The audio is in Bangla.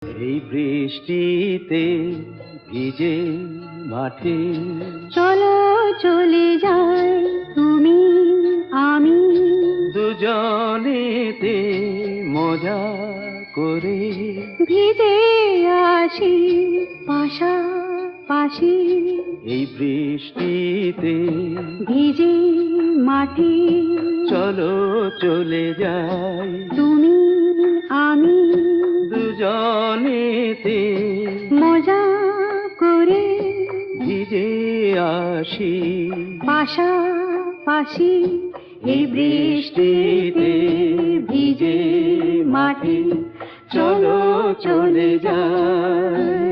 এই বৃষ্টিতে ভিজে মাঠে চলো চলে যাই তুমি আমি, দুজনেতে মজা করে ভিজে আসি পাশাপাশি। এই বৃষ্টিতে ভিজে মাঠে চলো চলে যাই তুমি আমি, দুজনেতে মজা করে ভিজে আসি পাশাপাশি। এই বৃষ্টিতে ভিজে মাঠে চলো চলে যাই।